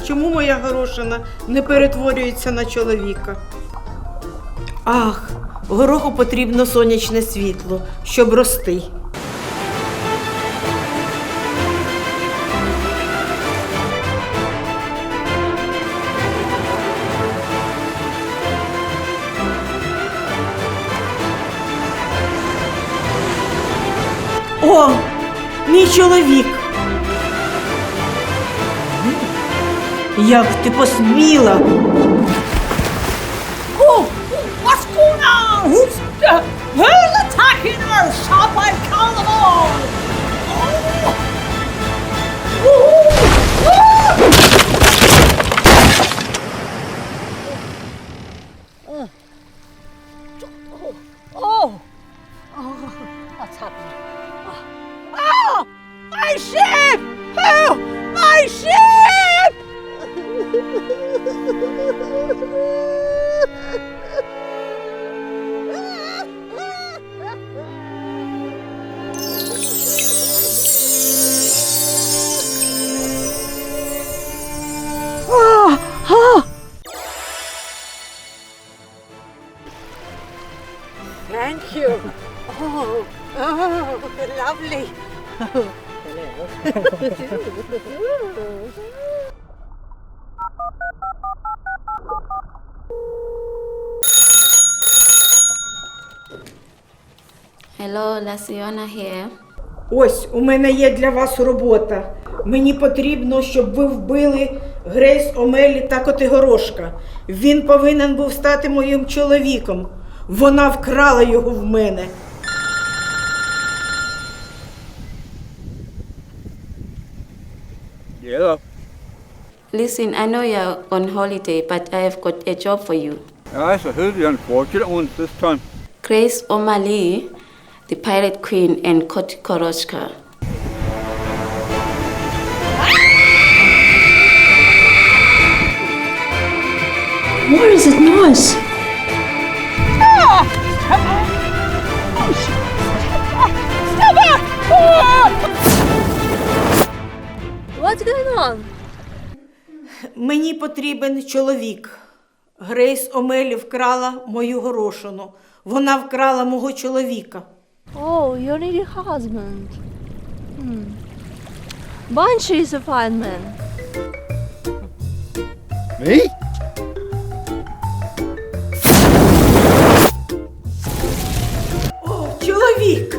Чому моя горошина не перетворюється на чоловіка? Ах, гороху потрібно сонячне світло, щоб рости. О, мій чоловік! Як ти посміла? Oh, what's going on? Who's attacking our shop? I call them all. What's happening? Oh, my ship! Oh, my ship! Thank you. Oh, lovely. Hello, Ciaran here. Ось, у мене є для вас робота. Мені потрібно, щоб ви вбили Грейс Омелі та Котигорошка. Він повинен був стати моїм чоловіком. Вона вкрала його в мене. Yeah. Listen, I know you're on holiday, but I have got a job for you. That's a who's the unfortunate ones this time. Grace O'Malley, the Pirate Queen, and Koroshka. What is that noise? Stop it! What's going on? Мені потрібен чоловік. Грейс Омелі вкрала мою горошину. Вона вкрала мого чоловіка. Oh, you need a husband. Banshee is a fine man. Me? О, чоловік!